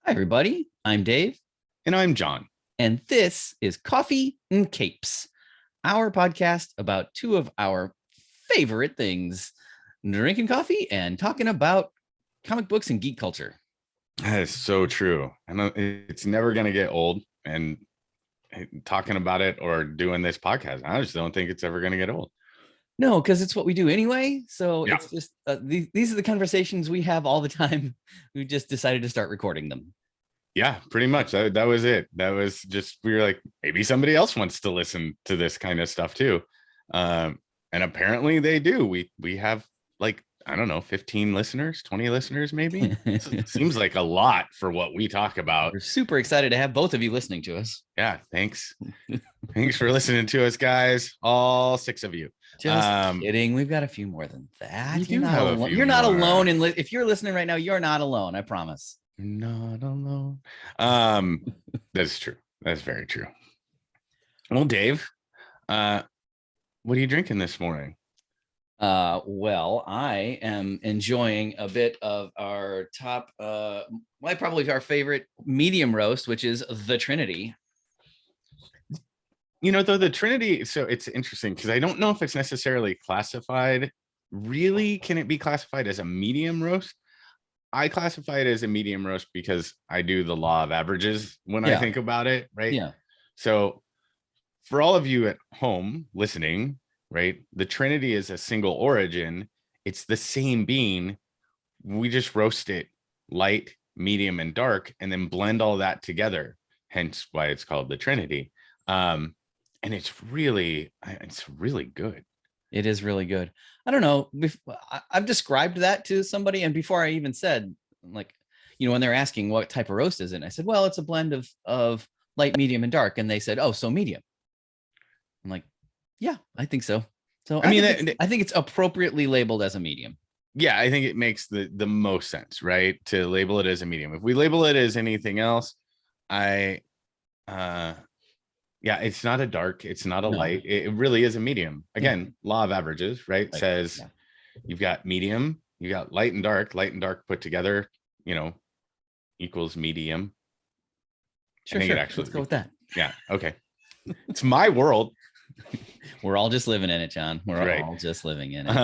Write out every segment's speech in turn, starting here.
Hi, everybody. I'm Dave, And I'm John. and this is Coffee and Capes, our podcast about two of our favorite things drinking coffee and talking about comic books and geek culture. That is so true. I know it's never going to get old. And talking about it or doing this podcast, I just don't think it's ever going to get old. No, because it's what we do anyway. So Yeah. it's just these are the conversations we have all the time. We just decided to start recording them. Yeah, pretty much. That was it. That was just, we were like, maybe somebody else wants to listen to this kind of stuff too. And apparently they do. We have like, I don't know, 15 listeners, 20 listeners, maybe. It seems like a lot for what we talk about. We're super excited to have both of you listening to us. Yeah, thanks. Thanks for listening to us, guys. All 6 of you. Just kidding. We've got a few more than that. We do have a few You're not more. alone. And if you're listening right now, you're not alone. I promise. You're not alone. That's true. That's very true. Well, Dave, what are you drinking this morning? Well, I am enjoying a bit of our top, probably our favorite medium roast, which is the Trinity. You know, though, the Trinity, so it's interesting because I don't know if it's necessarily classified. Really, can it be classified as a medium roast? I classify it as a medium roast because I do the law of averages when I think about it, right? Yeah. So for all of you at home listening, right, the Trinity is a single origin. It's the same bean. We just roast it light, medium, and dark, and then blend all that together. Hence why it's called the Trinity. And it's really good. It is really good. I don't know. I've described that to somebody, and before I even said, like, when they're asking what type of roast is it, I said, well, it's a blend of light, medium, and dark, and they said, oh, so medium. I'm like, yeah, I think so. So I think it's appropriately labeled as a medium. Yeah, I think it makes the most sense, right, to label it as a medium. If we label it as anything else, yeah, it's not a dark, it's not a light. It really is a medium. Again, law of averages, right? Says you've got medium, you got light and dark put together, equals medium. Sure. Let's go with that. Yeah. Okay. It's my world. We're all just living in it, John. We're all just living in it.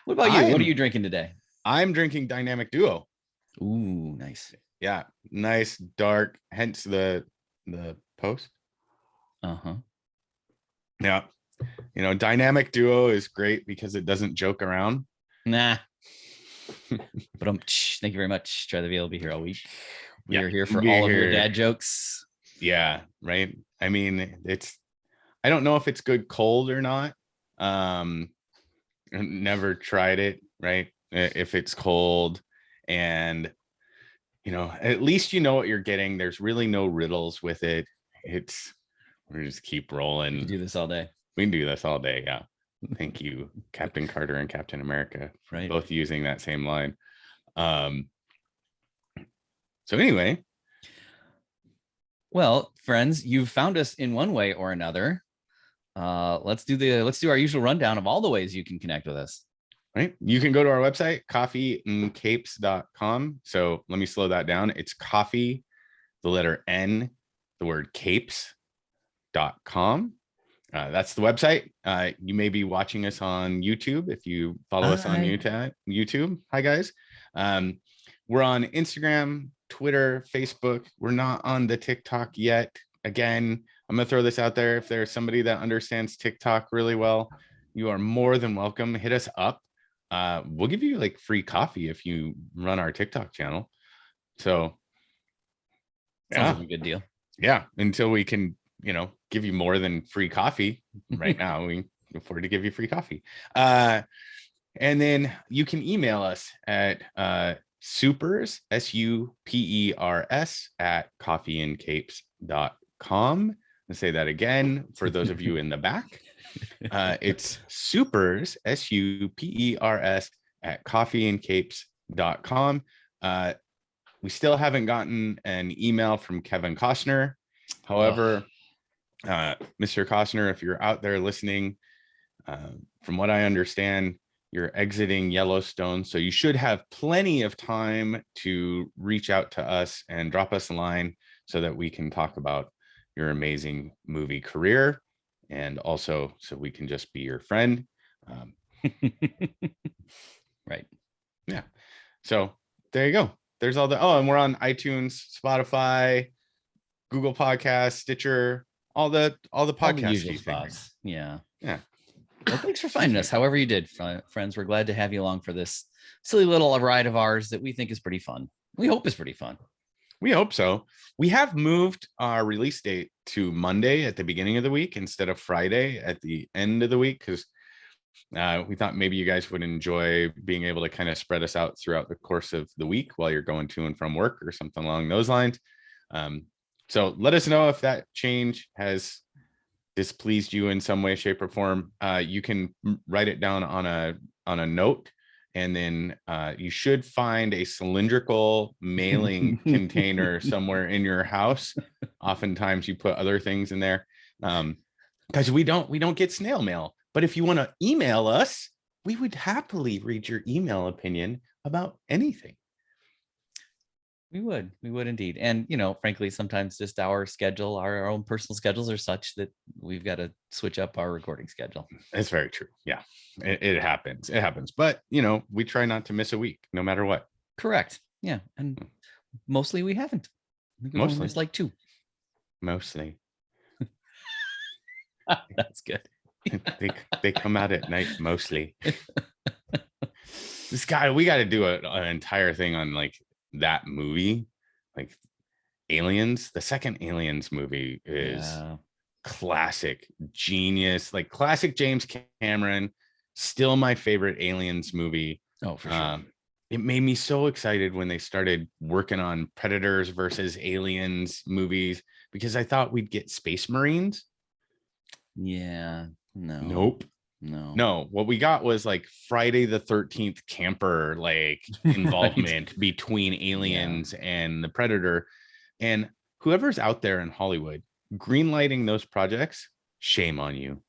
What about you? What are you drinking today? I'm drinking Dynamic Duo. Ooh, nice. Yeah, nice, dark, hence the post. Yeah. Dynamic Duo is great because it doesn't joke around. Nah. But thank you very much. Try the V will be here all week. We are here for all of your dad jokes. Yeah, right. I mean, I don't know if it's good cold or not. Never tried it, right? If it's cold, and at least you know what you're getting. There's really no riddles with it. We just keep rolling. We can do this all day. We can do this all day. Yeah. Thank you, Captain Carter and Captain America, right? Both using that same line. So anyway. Well, friends, you've found us in one way or another. Let's do our usual rundown of all the ways you can connect with us. Right. You can go to our website, coffeeandcapes.com. So let me slow that down. It's coffee, the letter N, the word capes.com. That's the website. You may be watching us on YouTube if you follow us on YouTube. Hi, guys. We're on Instagram, Twitter, Facebook. We're not on the TikTok yet. Again, I'm going to throw this out there. If there's somebody that understands TikTok really well, you are more than welcome. Hit us up. We'll give you like free coffee if you run our TikTok channel. So sounds like a good deal. Yeah. Until we can, give you more than free coffee. Right now, we can afford to give you free coffee. And then you can email us at supers, SUPERS at coffeeandcapes.com. I'll say that again for those of you in the back. It's supers, SUPERS at coffeeandcapes.com. We still haven't gotten an email from Kevin Costner. However, Mr. Costner, if you're out there listening, from what I understand, you're exiting Yellowstone, so you should have plenty of time to reach out to us and drop us a line so that we can talk about your amazing movie career, and also so we can just be your friend. Right. Yeah. So there you go. There's all the, and we're on iTunes, Spotify, Google Podcasts, Stitcher, all the All the podcast usual feeds. spots. Yeah. Yeah. Well, thanks for finding us. However you did, friends. We're glad to have you along for this silly little ride of ours that we think is pretty fun. We hope is pretty fun. We hope so. We have moved our release date to Monday at the beginning of the week instead of Friday at the end of the week, because we thought maybe you guys would enjoy being able to kind of spread us out throughout the course of the week while you're going to and from work or something along those lines. So let us know if that change has displeased you in some way, shape, or form. You can write it down on a note, and then you should find a cylindrical mailing container somewhere in your house. Oftentimes you put other things in there, because we don't get snail mail. But if you want to email us, we would happily read your email opinion about anything. We would indeed. And, frankly, sometimes just our schedule, our own personal schedules are such that we've got to switch up our recording schedule. It's very true. Yeah, it happens. It happens. But, we try not to miss a week, no matter what. Correct. Yeah. And mostly we haven't. Mostly. It's like 2. Mostly. That's good. they come out at night mostly. We got to do an entire thing on like that movie, like Aliens. The second Aliens movie is classic, genius, like classic James Cameron. Still my favorite Aliens movie. Oh, for sure. It made me so excited when they started working on Predators versus Aliens movies, because I thought we'd get Space Marines. Yeah. Nope. No. What we got was like Friday the 13th camper, like involvement between Aliens and the Predator. And whoever's out there in Hollywood greenlighting those projects, shame on you.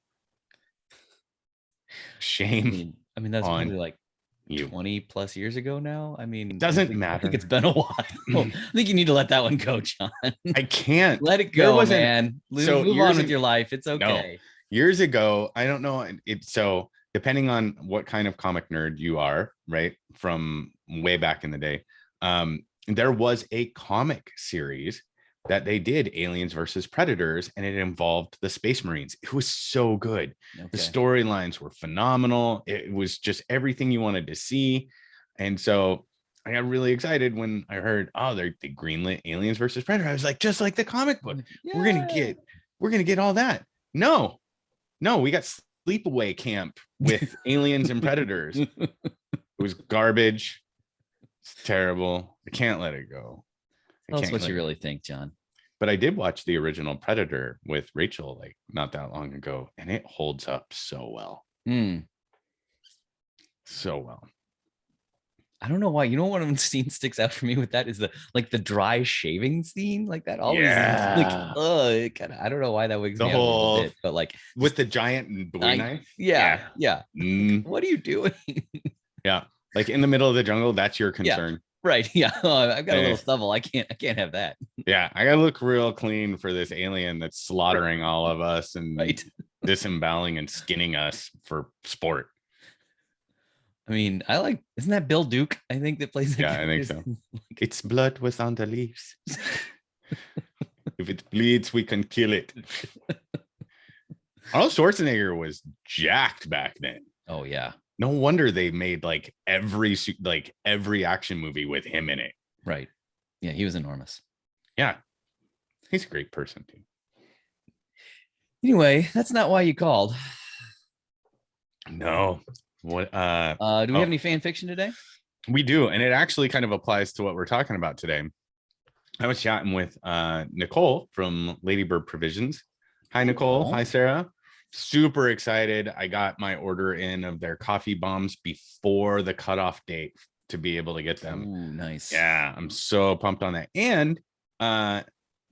Shame. I mean that's on probably like you. 20 plus years ago now. I mean, doesn't matter. I think it's been a while. I think you need to let that one go, John. I can't let it go, man. Move on with your life. It's okay. No. Years ago, I don't know. So depending on what kind of comic nerd you are, right, from way back in the day, there was a comic series that they did, Aliens versus Predators, and it involved the Space Marines. It was so good. Okay. The storylines were phenomenal. It was just everything you wanted to see. And so I got really excited when I heard, they greenlit Aliens versus Predator. I was like, just like the comic book, we're gonna get all that. No, we got Sleepaway Camp with Aliens and Predators. It was garbage. It's terrible. I can't let it go. Tell us what you really think, John. But I did watch the original Predator with Rachel like not that long ago, and it holds up so well. So well. I don't know why. One of the scenes sticks out for me with that is the dry shaving scene, like that always like I don't know why that wigs me out a little bit, but like with the giant Bowie knife. Yeah. What are you doing? Yeah, like in the middle of the jungle. That's your concern. Right. Yeah. I've got a little stubble. I can't have that. Yeah. I gotta look real clean for this alien that's slaughtering all of us and disemboweling and skinning us for sport. I mean, isn't that Bill Duke? I think that plays. Yeah, I think so. Its blood was on the leaves. If it bleeds, we can kill it. Arnold Schwarzenegger was jacked back then. Oh yeah. No wonder they made like every action movie with him in it. Right. Yeah, he was enormous. Yeah. He's a great person too. Anyway, that's not why you called. No. What do we have any fan fiction today? We do, and it actually kind of applies to what we're talking about today. I was chatting with Nicole from Ladybird Provisions. Hi Nicole. Hi Sarah. Super excited. I got my order in of their coffee bombs before the cutoff date to be able to get them. Ooh, nice. Yeah, I'm so pumped on that. And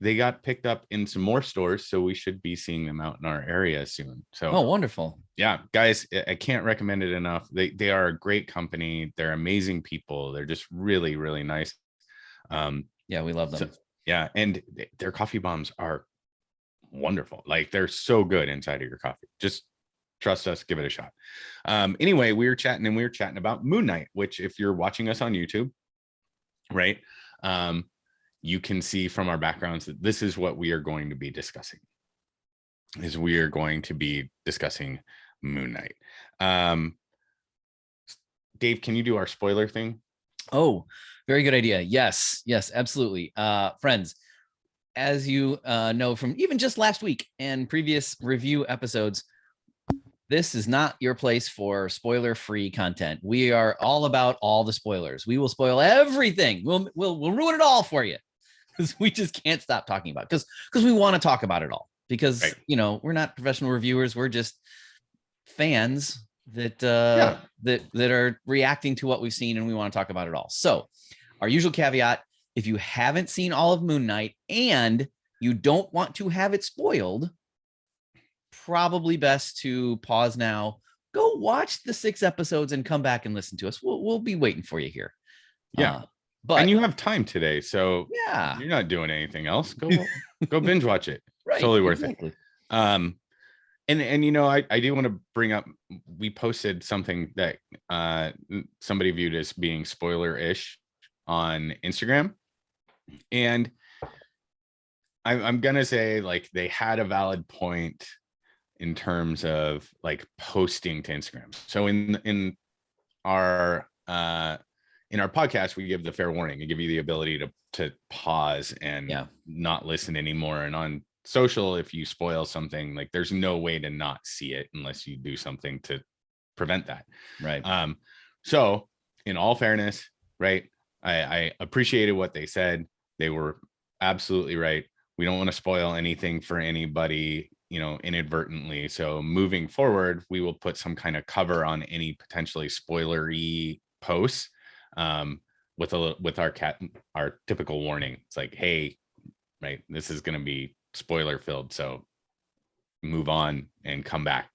they got picked up in some more stores, so we should be seeing them out in our area soon. So Oh, wonderful. yeah, guys, I can't recommend it enough. They are a great company. They're amazing people. They're just really, really nice. Yeah, we love them. So, yeah, and their coffee bombs are wonderful. Like, they're so good inside of your coffee. Just trust us, give it a shot. Anyway, we were chatting about Moon Knight, which, if you're watching us on YouTube, right, you can see from our backgrounds that this is what we are going to be discussing. We are going to be discussing Moon Knight. Dave, can you do our spoiler thing? Oh, very good idea. Yes, absolutely. Friends, as you know from even just last week and previous review episodes, this is not your place for spoiler-free content. We are all about all the spoilers. We will spoil everything. We'll ruin it all for you, because we just can't stop talking about it, because we want to talk about it all. Because right. We're not professional reviewers. We're just fans that are reacting to what we've seen, and we want to talk about it all. So, our usual caveat: if you haven't seen all of Moon Knight and you don't want to have it spoiled, probably best to pause now, go watch the 6 episodes, and come back and listen to us. We'll be waiting for you here. Yeah. But and you have time today, so yeah, you're not doing anything else. Go binge watch it. Right, Totally worth exactly. it. And I do want to bring up, we posted something that somebody viewed as being spoiler-ish on Instagram, and I'm gonna say, like, they had a valid point in terms of, like, posting to Instagram. So in our podcast, we give the fair warning and give you the ability to pause and not listen anymore. And on social, if you spoil something, like, there's no way to not see it unless you do something to prevent that. Right. So in all fairness, right, I appreciated what they said. They were absolutely right. We don't want to spoil anything for anybody, inadvertently. So moving forward, we will put some kind of cover on any potentially spoilery posts, with our typical warning. It's like, hey, right, this is going to be spoiler filled, so move on and come back.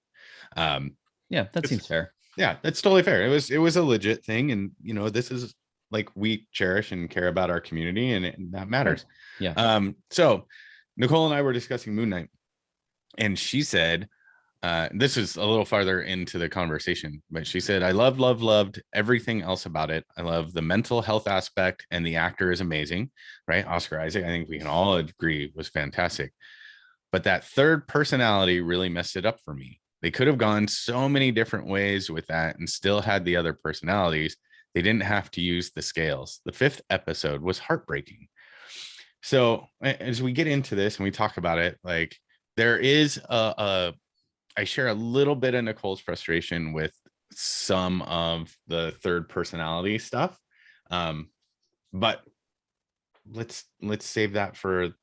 Yeah, that seems fair. Yeah, that's totally fair. It was a legit thing, and this is, like, we cherish and care about our community, and that matters. Yeah. So Nicole and I were discussing Moon Knight, and she said, this is a little farther into the conversation, but she said, I loved everything else about it. I love the mental health aspect, and the actor is amazing, right? Oscar Isaac, I think we can all agree, was fantastic. But that third personality really messed it up for me. They could have gone so many different ways with that and still had the other personalities. They didn't have to use the scales. The 5th episode was heartbreaking. So as we get into this and we talk about it, like, there is I share a little bit of Nicole's frustration with some of the third personality stuff. But let's save that for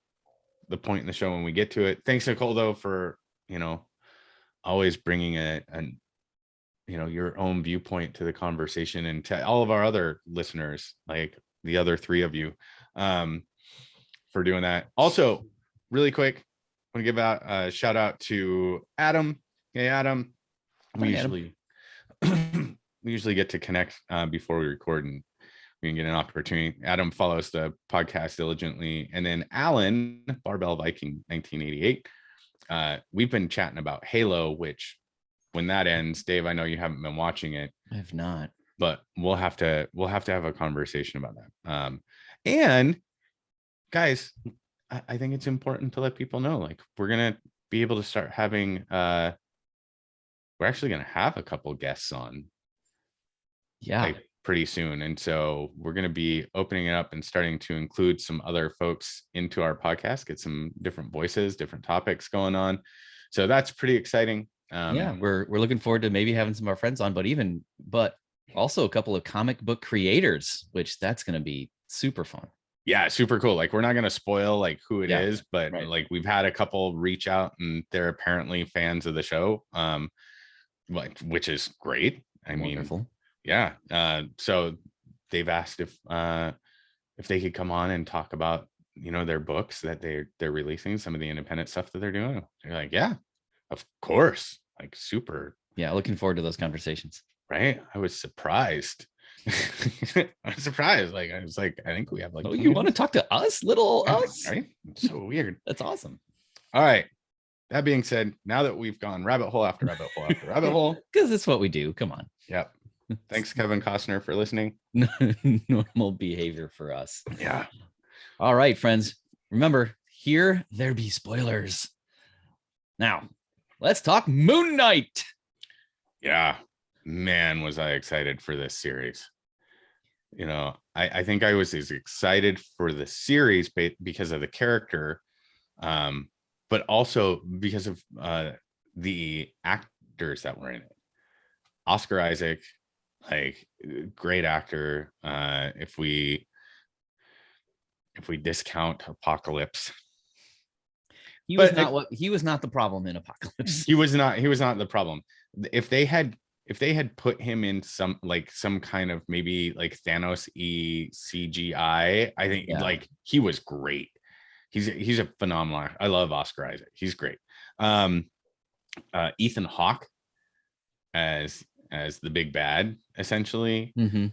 the point in the show when we get to it. Thanks, Nicole, though, for, always bringing your own viewpoint to the conversation, and to all of our other listeners, like the other 3 of you, for doing that. Also, really quick, I want to give out a shout out to Adam. Hey, Adam. We usually get to connect before we record, and we can get an opportunity. Adam follows the podcast diligently. And then Alan, Barbell Viking 1988. We've been chatting about Halo, which, when that ends, Dave, I know you haven't been watching it. I have not. But we'll have to have a conversation about that. And guys, I think it's important to let people know, like, we're gonna be able to start having we're actually gonna have a couple guests on, like, pretty soon. And so we're gonna be opening it up and starting to include some other folks into our podcast, get some different voices, different topics going on. So that's pretty exciting. We're looking forward to maybe having some of our friends on, but also a couple of comic book creators, which that's going to be super fun. Yeah, super cool. Like, we're not going to spoil, like, who it is, but right. Like, we've had a couple reach out, and they're apparently fans of the show, which is great. I Wonderful. mean, yeah. So they've asked if they could come on and talk about, their books that they're releasing, some of the independent stuff that they're doing. They're like, yeah, of course, like super. Yeah, looking forward to those conversations. Right. I was surprised. I was surprised. Like, I was like, I think we have like, Oh, you want to talk to us, little us? right? It's so weird. That's awesome. All right. That being said, now that we've gone rabbit hole after rabbit hole after rabbit hole, because it's what we do. Come on. Yep. Thanks, Kevin Costner, for listening. Normal behavior for us. Yeah. All right, friends. Remember, here there be spoilers. Now, let's talk Moon Knight. Yeah. Man, was I excited for this series. I think I was as excited for the series because of the character, but also because of the actors that were in it. Oscar Isaac, like, great actor. If we discount Apocalypse, he was not the problem in Apocalypse. He was not the problem. If they had put him in some kind of maybe like Thanos CGI, I think like he was great. He's a phenomenal actor. I love Oscar Isaac. He's great. Ethan Hawke as the big bad, essentially. Mm-hmm.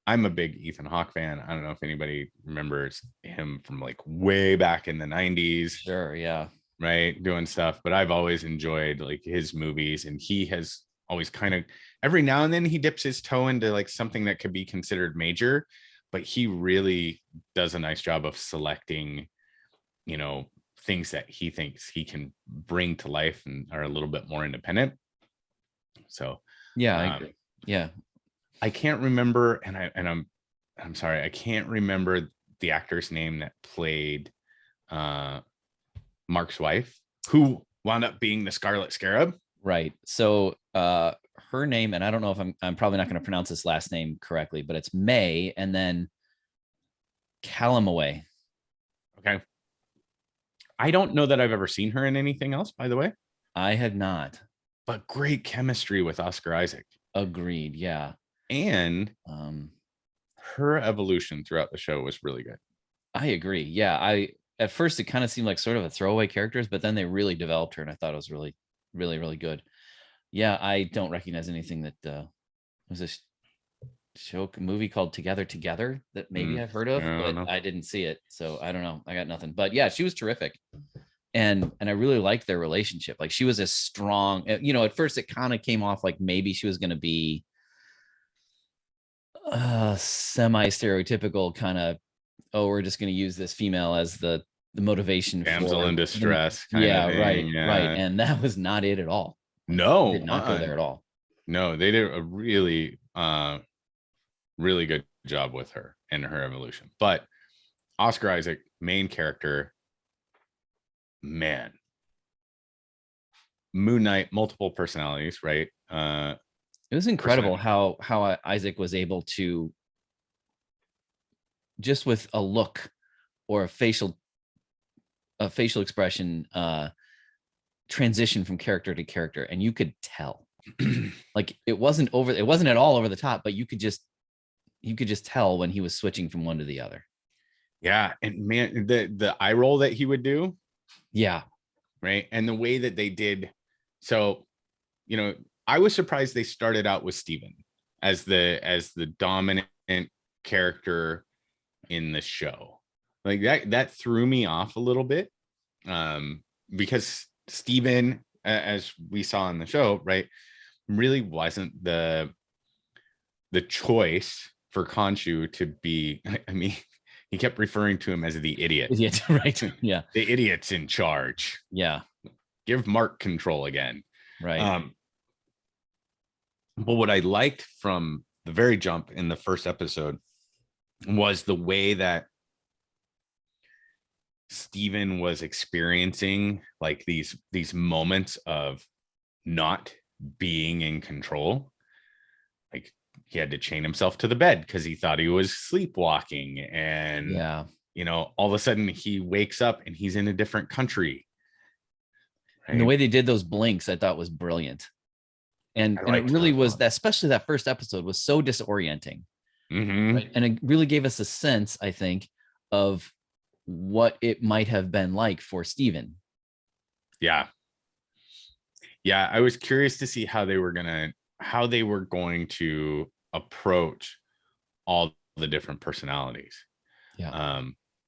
I'm a big Ethan Hawke fan. I don't know if anybody remembers him from like way back in the 90s. Sure, yeah. Right, doing stuff, but I've always enjoyed like his movies, and he has always kind of, every now and then he dips his toe into like something that could be considered major, but he really does a nice job of selecting, things that he thinks he can bring to life and are a little bit more independent. So yeah, I agree. Yeah, I can't remember, and I'm sorry, I can't remember the actor's name that played Mark's wife, who wound up being the Scarlet Scarab. Right. So her name, and I don't know if I'm probably not going to pronounce this last name correctly, but it's May and then Calamaway. Okay. I don't know that I've ever seen her in anything else, by the way. I have not. But great chemistry with Oscar Isaac. Agreed. Yeah. And her evolution throughout the show was really good. I agree. Yeah. At first it kind of seemed like sort of a throwaway characters, but then they really developed her, and I thought it was really, really, really good. Yeah, I don't recognize anything that was this movie called Together that maybe I've heard of, but I didn't see it, so I don't know. I got nothing. But yeah, she was terrific, and I really liked their relationship. Like, she was a strong. At first it kind of came off like maybe she was going to be semi-stereotypical kind of. Oh, we're just going to use this female as the motivation, damsel in distress. Right. And that was not it at all. No, did not go there at all. No, they did a really, really good job with her and her evolution. But Oscar Isaac, main character, man. Moon Knight, multiple personalities, right? It was incredible how Isaac was able to, just with a look or a facial expression, transition from character to character, and you could tell. Like, it wasn't at all over the top, but you could just tell when he was switching from one to the other. Yeah, and man, the eye roll that he would do. Yeah. Right. And the way that they did. So, I was surprised they started out with Steven as the dominant character in the show. Like, that threw me off a little bit, because Steven, as we saw in the show, right, really wasn't the choice for Khonshu to be. I mean, he kept referring to him as the idiot. Idiot, right? Yeah, the idiot's in charge. Yeah, give Mark control again. Right. But what I liked from the very jump in the first episode was the way that Steven was experiencing like these moments of not being in control. Like, he had to chain himself to the bed because he thought he was sleepwalking, and all of a sudden he wakes up and he's in a different country. Right? And the way they did those blinks, I thought was brilliant. And it really was that, especially that first episode was so disorienting. Mm-hmm. Right? And it really gave us a sense, I think, of what it might have been like for Steven. Yeah. Yeah, I was curious to see how they were going to approach all the different personalities. Yeah.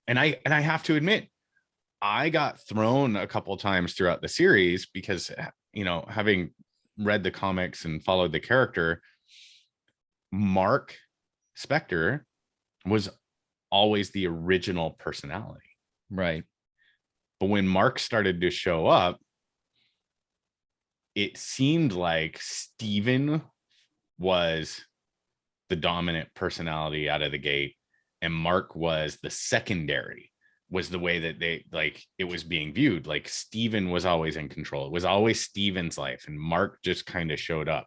And I have to admit, I got thrown a couple times throughout the series because, having read the comics and followed the character, Mark Spector was always the original personality. Right. But when Mark started to show up, it seemed like Steven was the dominant personality out of the gate, and Mark was the secondary, was the way that it was being viewed. Like Steven was always in control. It was always Steven's life, and Mark just kind of showed up.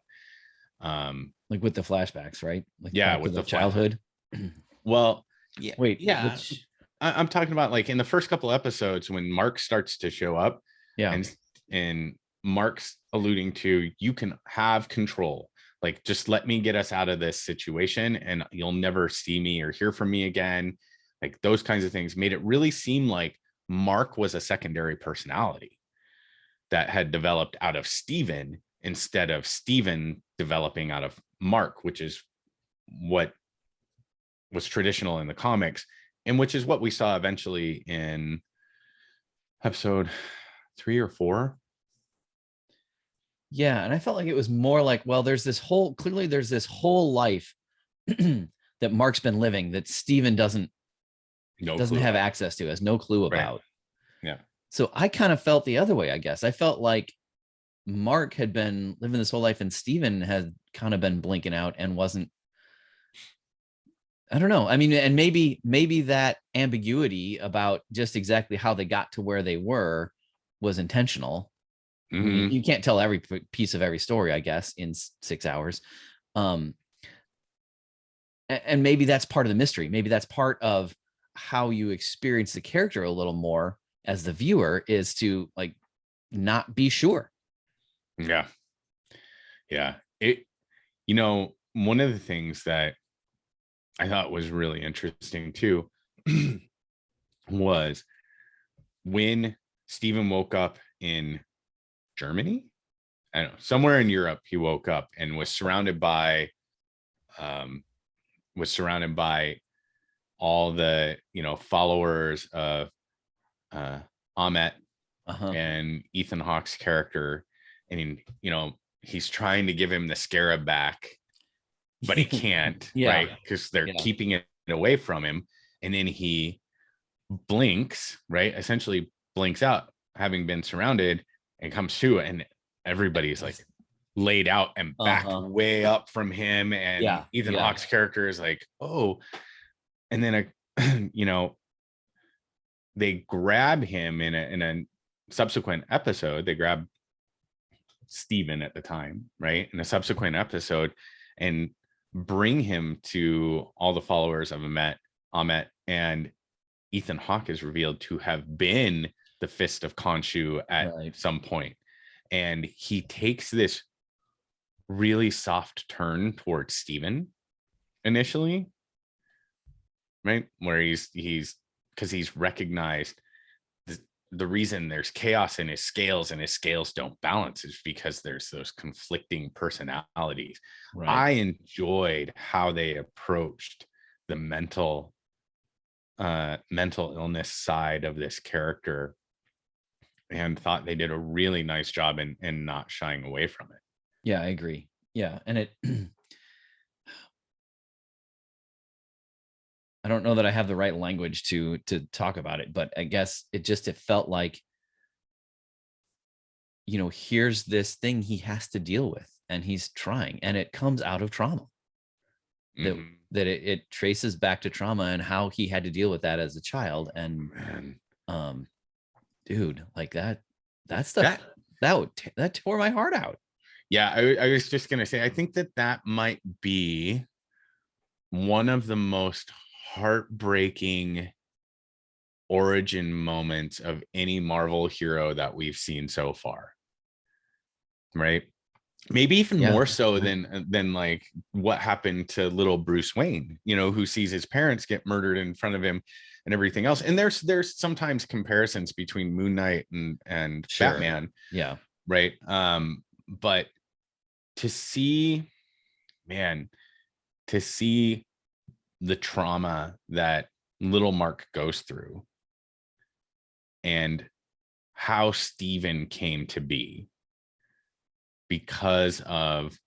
Like with the flashbacks, right? Like yeah, with the childhood. Well, yeah. Wait, yeah. I'm talking about like in the first couple episodes when Mark starts to show up. Yeah. And Mark's alluding to, you can have control. Like, just let me get us out of this situation and you'll never see me or hear from me again. Like those kinds of things made it really seem like Mark was a secondary personality that had developed out of Steven instead of Steven developing out of Mark, which is what was traditional in the comics, and which is what we saw eventually in episode 3 or 4. Yeah, and I felt like it was more like, well, there's this whole life that Mark's been living that Steven doesn't have access to, has no clue about. Right. Yeah. So I kind of felt the other way, I guess. I felt like Mark had been living this whole life and Steven had kind of been blinking out and wasn't. I don't know. I mean, and maybe that ambiguity about just exactly how they got to where they were was intentional. Mm-hmm. I mean, you can't tell every piece of every story, I guess, in 6 hours. And maybe that's part of the mystery. Maybe that's part of how you experience the character a little more as the viewer, is to like not be sure. Yeah. Yeah. One of the things that I thought was really interesting too was when Steven woke up in Germany, I don't know, somewhere in Europe, he woke up and was surrounded by all the followers of Ammit and Ethan Hawke's character, and he's trying to give him the scarab back, but he can't. Right, because they're keeping it away from him, and then he blinks, right, essentially blinks out, having been surrounded, and comes to, and everybody's like laid out and backed way up from him, and Ethan Hawke's character is like, oh, and then they grab him in a subsequent episode. They grab Steven at the time, right, in a subsequent episode, and bring him to all the followers of Ammit, and Ethan Hawke is revealed to have been the Fist of Khonshu at some point. And he takes this really soft turn towards Steven initially, right, where he's because he's recognized the reason there's chaos in his scales and his scales don't balance is because there's those conflicting personalities. Right. I enjoyed how they approached the mental illness side of this character, and thought they did a really nice job in not shying away from it. Yeah, I agree. Yeah, and it I don't know that I have the right language to talk about it, but I guess it felt like, here's this thing he has to deal with, and he's trying, and it comes out of trauma. That it traces back to trauma and how he had to deal with that as a child. And dude, like that stuff that tore my heart out. Yeah, I was just gonna say, I think that might be one of the most heartbreaking origin moments of any Marvel hero that we've seen so far, right? maybe even Yeah. more so than like what happened to little Bruce Wayne, you know, who sees his parents get murdered in front of him and everything else. And there's sometimes comparisons between Moon Knight and Sure. Batman, Yeah. right? But to see, man, to see the trauma that little Mark goes through and how Steven came to be because of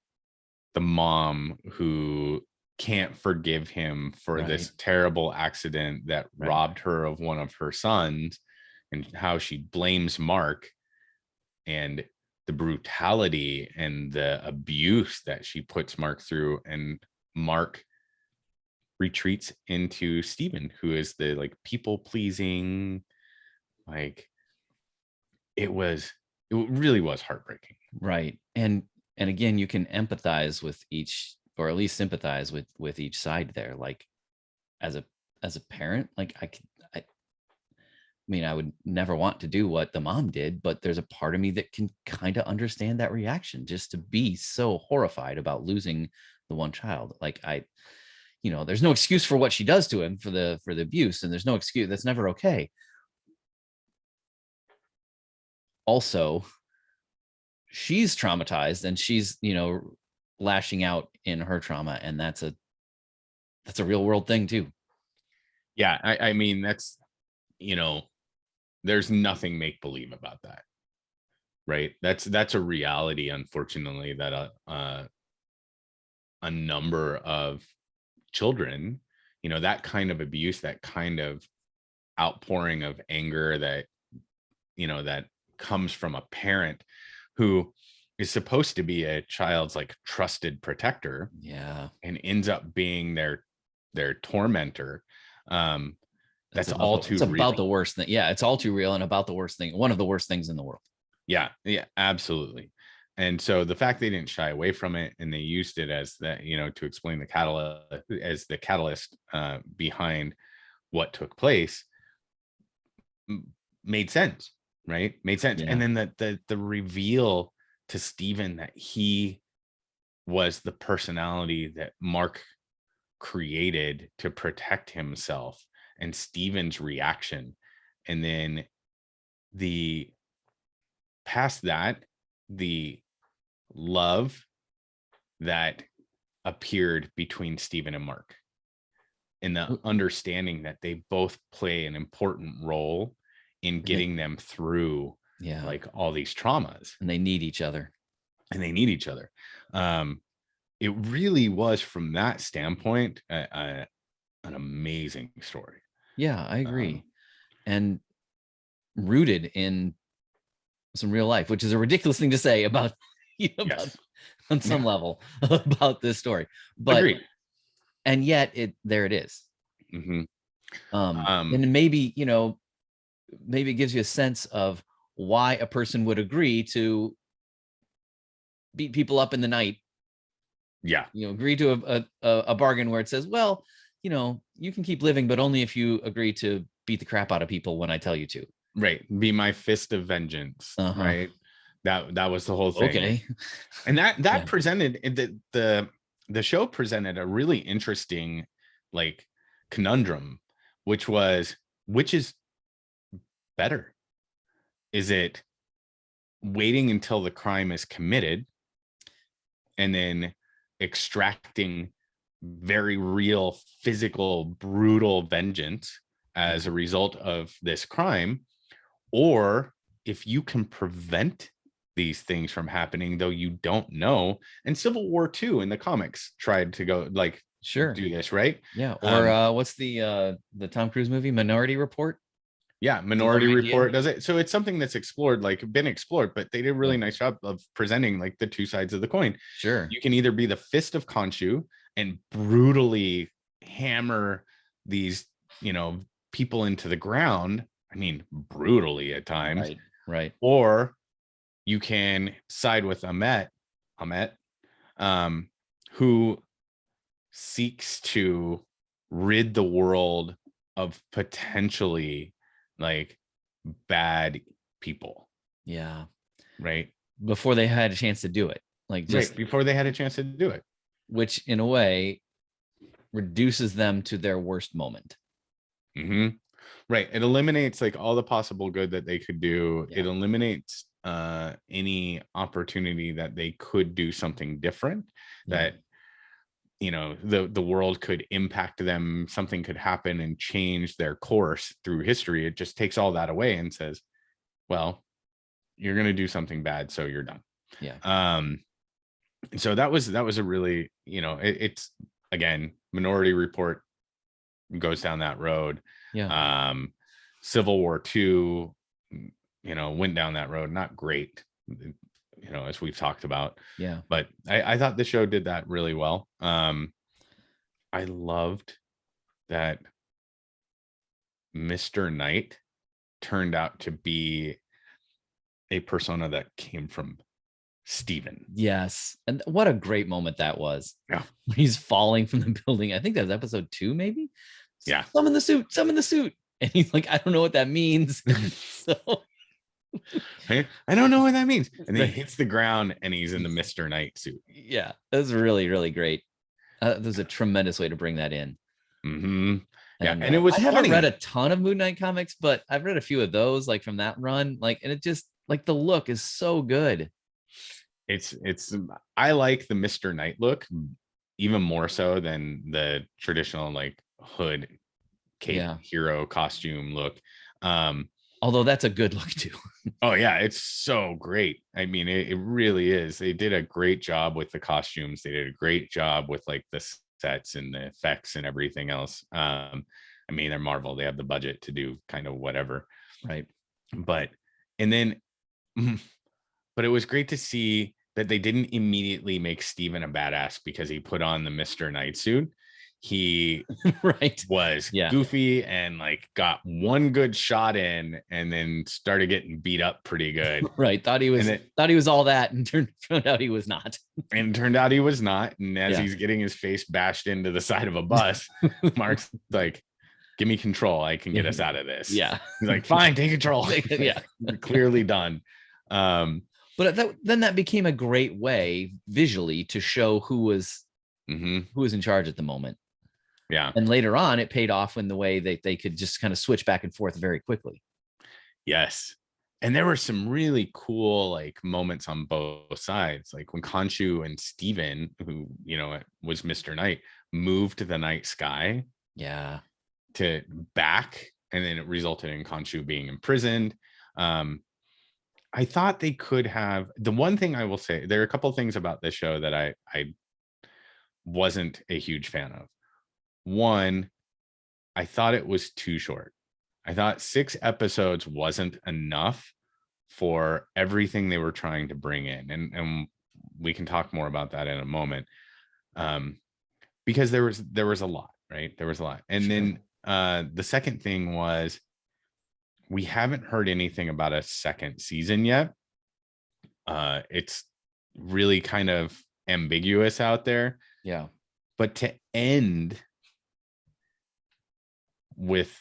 the mom who can't forgive him for Right. this terrible accident that Right. robbed her of one of her sons, and how she blames Mark, and the brutality and the abuse that she puts Mark through, and Mark retreats into Steven, who is the like people pleasing, like it really was heartbreaking. Right. And again, you can empathize with each, or at least sympathize with each side there. Like as a parent, like I mean, I would never want to do what the mom did, but there's a part of me that can kind of understand that reaction, just to be so horrified about losing the one child. Like there's no excuse for what she does to him for the abuse, and there's no excuse. That's never okay. Also, she's traumatized and she's, lashing out in her trauma, and that's a real world thing too. Yeah, I mean, that's, there's nothing make believe about that, right? That's a reality, unfortunately, that a number of children, that kind of abuse, that kind of outpouring of anger that that comes from a parent who is supposed to be a child's like trusted protector, Yeah. and ends up being their tormentor. That's It's all too about real. the worst thing. Yeah, it's all too real and about the worst thing. One of the worst things in the world. Yeah, absolutely. And so the fact they didn't shy away from it, and they used it as that, to explain the catalyst behind what took place, made sense, right? Made sense. Yeah. And then the reveal to Steven that he was the personality that Mark created to protect himself, and Steven's reaction, and then the past that, the love that appeared between Steven and Mark, and the understanding that they both play an important role in getting them through like all these traumas, and they need each other. It really was, from that standpoint, an amazing story. Yeah, I agree. And rooted in some real life, which is a ridiculous thing to say about, Yes. on some level about this story. But Agreed. And yet there it is. Mm-hmm. And maybe, maybe it gives you a sense of why a person would agree to beat people up in the night. Yeah. Agree to a bargain where it says, well, you can keep living, but only if you agree to beat the crap out of people when I tell you to. Right. Be my fist of vengeance. Right. That was the whole thing. Okay. And that presented the show presented a really interesting like conundrum, which is better? Is it waiting until the crime is committed and then extracting very real, physical, brutal vengeance as a result of this crime? Or if you can prevent these things from happening, though you don't know. And Civil War II in the comics tried to go like do this, right? Yeah. Or what's the Tom Cruise movie, Minority Report? Yeah, Minority Report does it. So it's something that's been explored, but they did a really nice job of presenting like the two sides of the coin. Sure. You can either be the fist of Khonshu and brutally hammer these, people into the ground. I mean, brutally at times. Right. Or you can side with Ammit, who seeks to rid the world of potentially like bad people. Yeah. Right. Before they had a chance to do it. like just right before they had a chance to do it. which in a way reduces them to their worst moment. Mm-hmm. Right. It eliminates like all the possible good that they could do. Yeah. It eliminates any opportunity that they could do something different, that the world could impact them, something could happen and change their course through history. It just takes all that away and says, well, you're going to do something bad, so you're done. Yeah. So that was a really, it's again, Minority Report goes down that road. Yeah. Civil War II, went down that road. Not great, as we've talked about. Yeah. But I thought the show did that really well. I loved that Mr. Knight turned out to be a persona that came from Steven. Yes. And what a great moment that was. Yeah. When he's falling from the building. I think that was episode 2, maybe. Yeah. Summon the suit. Summon the suit. And he's like, I don't know what that means. So I don't know what that means. And then he hits the ground and he's in the Mr. Knight suit. yeah, that was really, really great. There's a tremendous way to bring that in. Mm-hmm. Yeah, and it was I funny. haven't read a ton of Moon Knight comics, but I've read a few of those, like from that run. Like, and it just like the look is so good. It's I like the Mr. Knight look even more so than the traditional like hood cape hero costume look. Although that's a good look too. Oh yeah, it's so great. I mean, it really is. They did a great job with the costumes. They did a great job with like the sets and the effects and everything else. I mean, they're Marvel. They have the budget to do kind of whatever. Right. But it was great to see that they didn't immediately make Steven a badass because he put on the Mr. Knight suit. He was goofy and like got one good shot in and then started getting beat up pretty good. Right. Thought he was all that and turned out he was not. And turned out he was not. And as he's getting his face bashed into the side of a bus, Mark's like, give me control. I can get us out of this. Yeah. He's like, fine, take control. Yeah. Clearly done. But then that became a great way visually to show who was in charge at the moment. Yeah. And later on, it paid off in the way that they could just kind of switch back and forth very quickly. Yes. And there were some really cool like moments on both sides. Like when Khonshu and Steven, who, was Mr. Knight, moved to the night sky. Yeah. To back. And then it resulted in Khonshu being imprisoned. I thought they could have, the one thing I will say, there are a couple of things about this show that I wasn't a huge fan of. One, I thought it was too short. I thought 6 episodes wasn't enough for everything they were trying to bring in. And we can talk more about that in a moment. Because there was a lot, right? There was a lot. And then the second thing was, we haven't heard anything about a second season yet. It's really kind of ambiguous out there. Yeah. But to end with,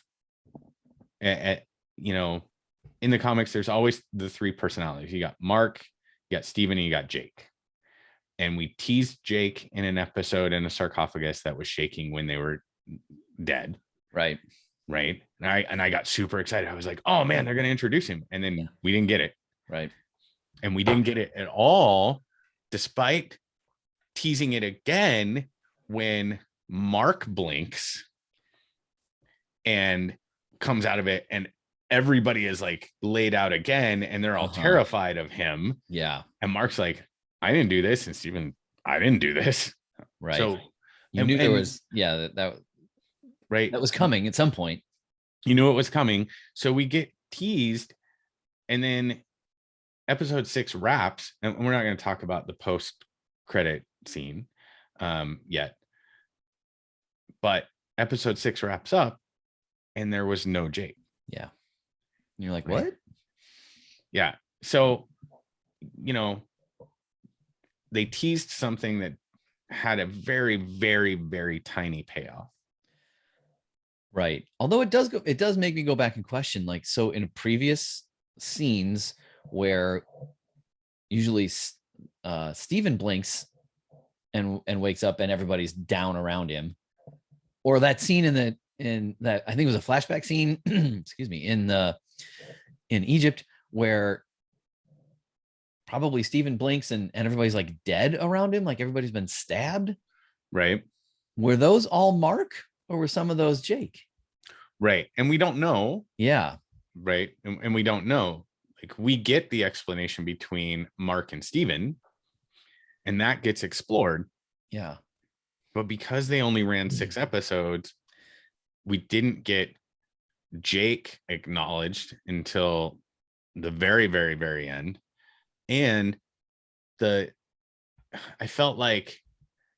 in the comics, there's always the 3 personalities. You got Mark, you got Steven, and you got Jake. And we teased Jake in an episode in a sarcophagus that was shaking when they were dead. Right. Right. And I got super excited. I was like, oh man, they're going to introduce him. And then we didn't get it. Right. And we didn't get it at all, despite teasing it again when Mark blinks and comes out of it. And everybody is like laid out again. And they're all terrified of him. Yeah. And Mark's like, I didn't do this. And Steven, I didn't do this. Right. So you knew there was, that right. That was coming at some point. You knew it was coming. So we get teased, and then episode 6 wraps, and we're not going to talk about the post-credit scene yet. But episode 6 wraps up, and there was no Jake. Yeah. And you're like, what? Yeah. So, they teased something that had a very, very, very tiny payoff. Right. Although it does make me go back and question, like, so in previous scenes where usually Steven blinks and wakes up and everybody's down around him, or that scene in that I think it was a flashback scene, excuse me, in Egypt where probably Steven blinks and everybody's like dead around him, like everybody's been stabbed. Right. Were those all Mark or were some of those Jake? Right. And we don't know. Yeah. Right. And we don't know. Like, we get the explanation between Mark and Steven, and that gets explored. Yeah. But because they only ran 6 episodes, we didn't get Jake acknowledged until the very, very, very end. And I felt like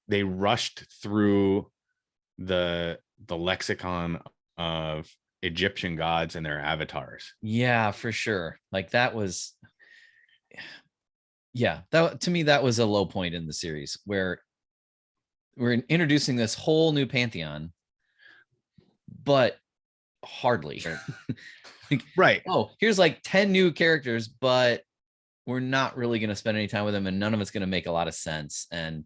they rushed through the lexicon of Egyptian gods and their avatars. Yeah, for sure. Like that was, yeah, that to me, that was a low point in the series where we're introducing this whole new pantheon, but hardly. Like, Right. oh, here's like 10 new characters, but we're not really going to spend any time with them and none of it's going to make a lot of sense. And,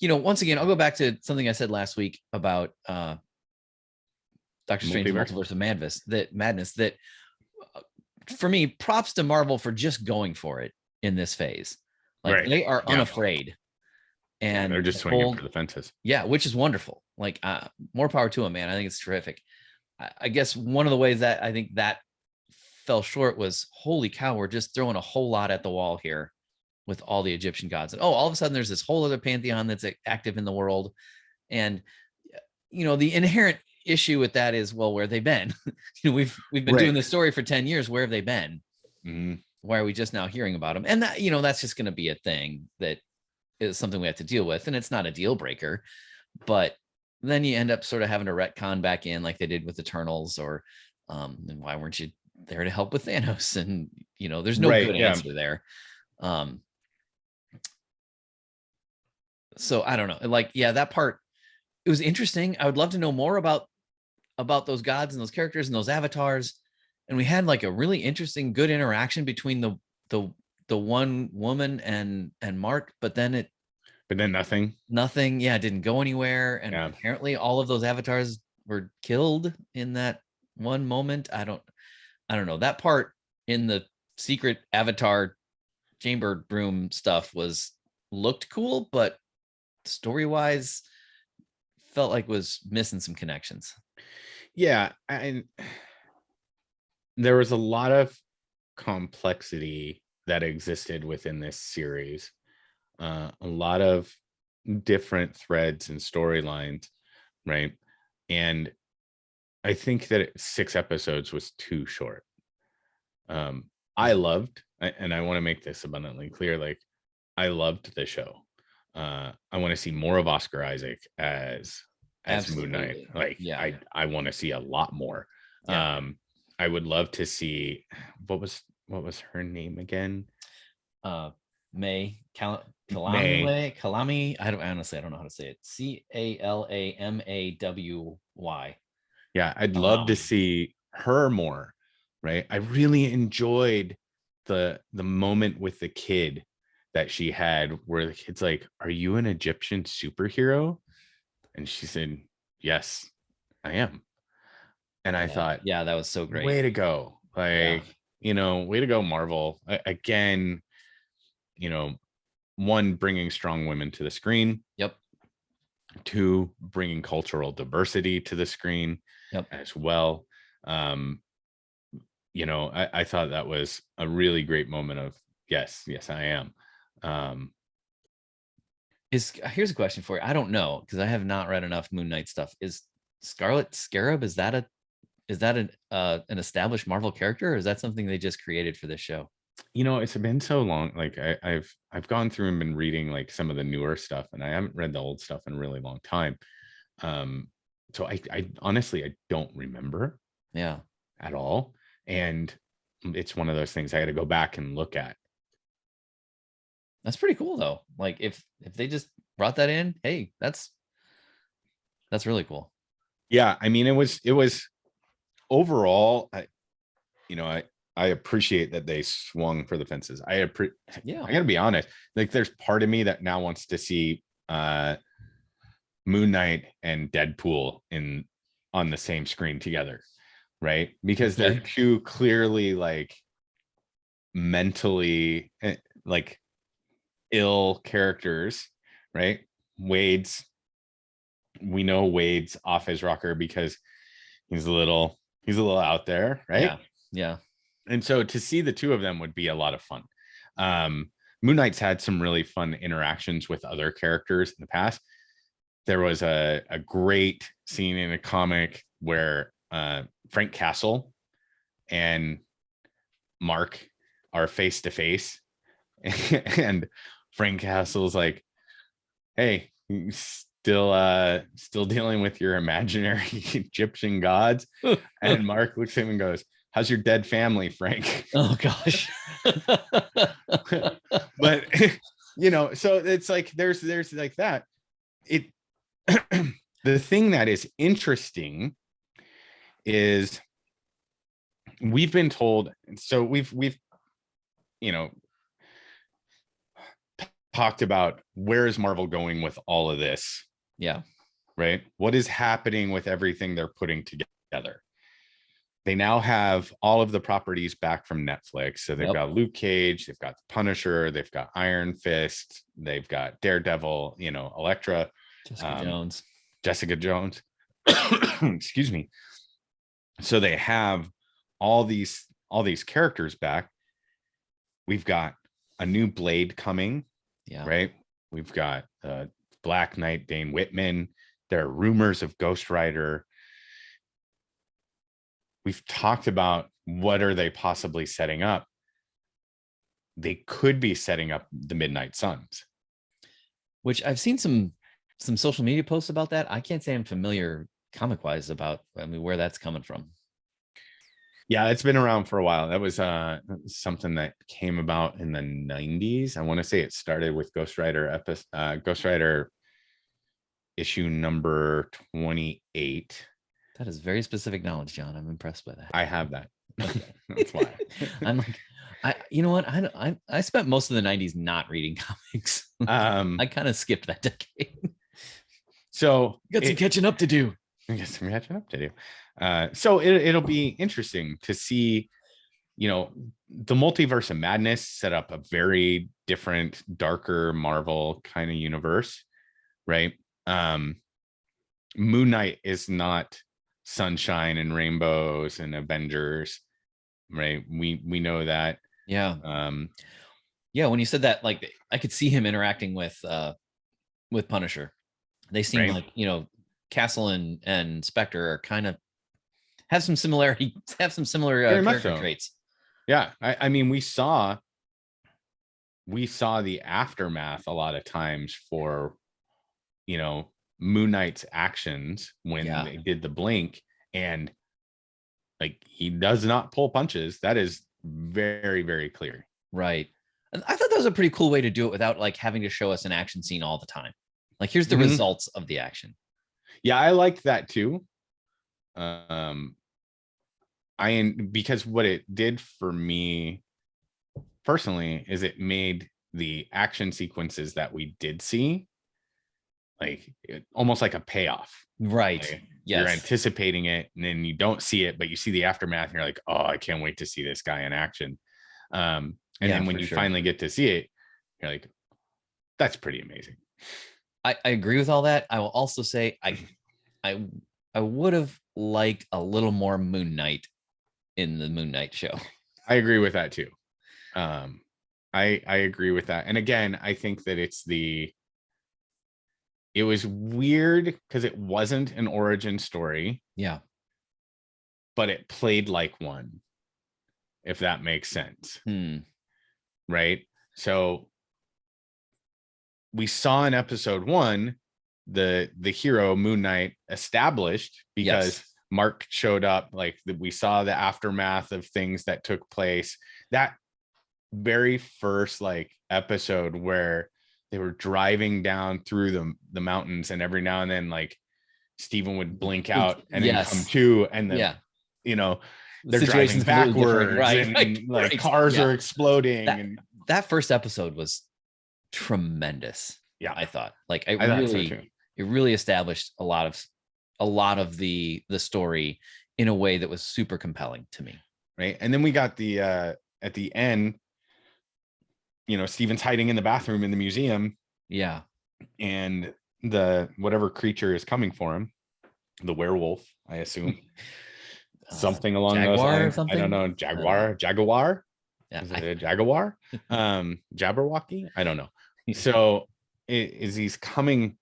once again, I'll go back to something I said last week about Doctor Strange Multiverse of Madness, that for me, props to Marvel for just going for it in this phase. Like, right. They are unafraid. And they're just swinging for the fences. Yeah, which is wonderful. Like, more power to them, man. I think it's terrific. I guess one of the ways that I think that fell short was, holy cow, we're just throwing a whole lot at the wall here with all the Egyptian gods. And all of a sudden there's this whole other pantheon that's active in the world. And, the inherent issue with that is, well, where have they been? We've been doing this story for 10 years. Where have they been? Mm-hmm. Why are we just now hearing about them? And that, that's just going to be a thing that is something we have to deal with. And it's not a deal breaker, but then you end up sort of having to retcon back in like they did with Eternals, or and why weren't you there to help with Thanos? And, there's no good answer there. So I don't know. Like, yeah, that part, it was interesting. I would love to know more about those gods and those characters and those avatars. And we had like a really interesting, good interaction between the one woman and Mark, but then nothing. Yeah, it didn't go anywhere. And apparently all of those avatars were killed in that one moment. I don't know. That part in the secret avatar chamber room stuff looked cool, but story-wise felt like was missing some connections. Yeah, and there was a lot of complexity that existed within this series. A lot of different threads and storylines, right? And I think that 6 episodes was too short. I loved, and I want to make this abundantly clear, like, I loved the show. I want to see more of Oscar Isaac as Moon Knight. Like, yeah. I want to see a lot more. Yeah. I would love to see, what was her name again? May Kalami. I don't know how to say it. Calamay. Yeah, I'd love to see her more. Right. I really enjoyed the moment with the kid that she had, where the kid's like, "Are you an Egyptian superhero?" And she said, "Yes, I am." And I thought, yeah, that was so great. Way to go. Like, way to go, Marvel. Again, one, bringing strong women to the screen. Yep. 2, bringing cultural diversity to the screen. Yep. As well. I thought that was a really great moment of, yes, I am. Here's a question for you. I don't know, because I have not read enough Moon Knight stuff. Is Scarlet Scarab, is that an established Marvel character, or is that something they just created for this show? It's been so long. Like, I've gone through and been reading like some of the newer stuff, and I haven't read the old stuff in a really long time. So I honestly, I don't remember. Yeah. At all. And it's one of those things I had to go back and look at. That's pretty cool though. Like, if they just brought that in, hey, that's really cool. Yeah, I mean, it was overall, I I appreciate that they swung for the fences. Yeah. I gotta be honest, like there's part of me that now wants to see Moon Knight and Deadpool on the same screen together, right? Because they're Okay. two clearly like mentally like ill characters, right? We know Wade's off his rocker because he's a little out there, right? Yeah. Yeah. And so to see the two of them would be a lot of fun. Moon Knight's had some really fun interactions with other characters in the past. There was a great scene in a comic where Frank Castle and Mark are face to face, and Frank Castle's like, "Hey, still dealing with your imaginary Egyptian gods?" And Mark looks at him and goes, "How's your dead family, Frank?" Oh gosh. But so it's like there's like that. It the thing that is interesting is we've been told, so we've talked about where is Marvel going with all of this, Yeah. right? What is happening with everything they're putting together? They now have all of the properties back from Netflix. So they've got Luke Cage, they've got the Punisher, they've got Iron Fist, they've got Daredevil, Elektra, Jessica Jones. Excuse me. So they have all these characters back. We've got a new Blade coming, right? We've got Black Knight, Dane Whitman. There are rumors of Ghost Rider. We've talked about what are they possibly setting up. They could be setting up the Midnight Suns, which I've seen some social media posts about that. I can't say I'm familiar comic wise about where that's coming from. Yeah, it's been around for a while. That was something that came about in the 90s. I want to say it started with Ghost Rider issue number 28. That is very specific knowledge, John. I'm impressed by that. I have that. That's why. I'm like, you know what? I spent most of the 90s not reading comics. I kind of skipped that decade. So got some catching up to do. So it'll be interesting to see, the Multiverse of Madness set up a very different, darker Marvel kind of universe, right? Moon Knight is not sunshine and rainbows and Avengers, right? We know that. Yeah. When you said that, like I could see him interacting with Punisher. They seem like, Castle and Spectre are kind of have some similar character traits. Yeah. I mean, we saw the aftermath a lot of times for, Moon Knight's actions when they did the blink, and like he does not pull punches. That is very, very clear. Right. And I thought that was a pretty cool way to do it without like having to show us an action scene all the time. Like here's the results of the action. Yeah, I like that too. Because what it did for me personally is it made the action sequences that we did see like almost like a payoff. Right. Like, you're anticipating it and then you don't see it, but you see the aftermath and you're like, oh, I can't wait to see this guy in action. And then when you finally get to see it, you're like, that's pretty amazing. I agree with all that. I will also say I would have liked a little more Moon Knight in the Moon Knight show. I agree with that too. I agree with that. And again, I think that it was weird because it wasn't an origin story. Yeah. But it played like one, if that makes sense. Right. So we saw in episode 1 the hero Moon Knight established because Mark showed up. Like we saw the aftermath of things that took place. That very first like episode where they were driving down through the mountains, and every now and then like Steven would blink out and then come to, and then they're driving situation's completely different. backwards Right, and, right, like right. cars Yeah. are exploding. That And that first episode was tremendous. yeah, I thought. Like I thought so too. it really established a lot of the story in a way that was super compelling to me. Right. And then we got the at the end, Steven's hiding in the bathroom in the museum, Yeah. and the whatever creature is coming for him, the werewolf, I assume. Something along those Jaguar or lines. I don't something? know. I don't know. Jaguar. Yeah. Is it a jaguar? Jabberwocky? I don't know. So is he's coming,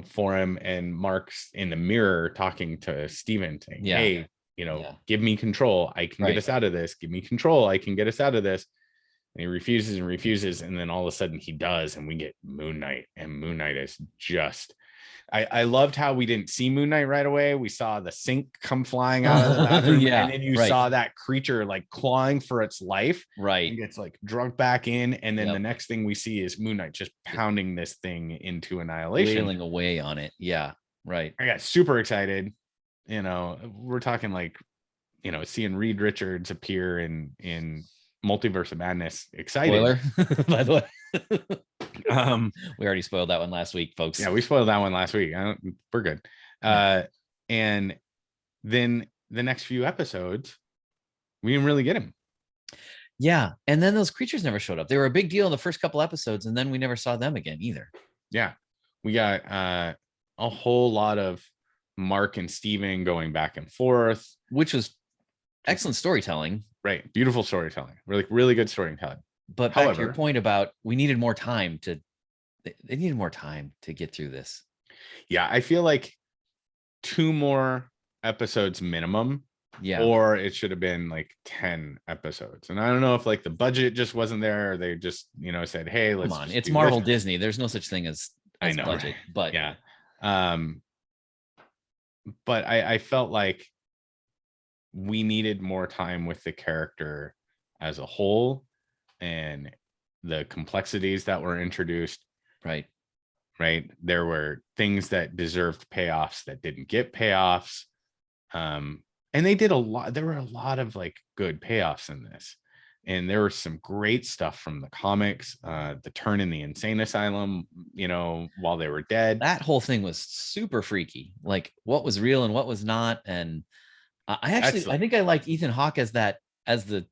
for him, and Mark's in the mirror talking to Steven saying, Yeah. hey, Yeah. give me control. I can Right. get us out of this. Give me control. I can get us out of this. And he refuses and refuses. And then all of a sudden he does. And we get Moon Knight. And Moon Knight is just, I loved how we didn't see Moon Knight right away. We saw the sink come flying out of the bathroom. Yeah, and then you right. saw that creature like clawing for its life. Right. And gets like drugged back in. And then Yep. the next thing we see is Moon Knight just pounding this thing into annihilation. Wailing away on it. Yeah. Right. I got super excited. We're talking like, seeing Reed Richards appear in Multiverse of Madness. Excited. Spoiler, by the way. We already spoiled that one last week, folks. Yeah, we spoiled that one last week. We're good. And then the next few episodes, we didn't really get him. Yeah. And then those creatures never showed up. They were a big deal in the first couple episodes, and then we never saw them again either. Yeah. We got a whole lot of Mark and Steven going back and forth, which was excellent storytelling. Right. Beautiful storytelling. Really, really good storytelling. But back to your point about we needed more time they needed more time to get through this. Yeah. I feel like 2 more episodes minimum. Yeah. Or it should have been like 10 episodes. And I don't know if like the budget just wasn't there, or they just, said, hey, let's come on. It's Marvel Disney. There's no such thing as I know, budget, right? But yeah. But I felt like we needed more time with the character as a whole and the complexities that were introduced. Right. There were things that deserved payoffs that didn't get payoffs. And they did a lot. There were a lot of like good payoffs in this. And there was some great stuff from the comics, the turn in the insane asylum, while they were dead. That whole thing was super freaky. Like what was real and what was not. And I think I like Ethan Hawke as the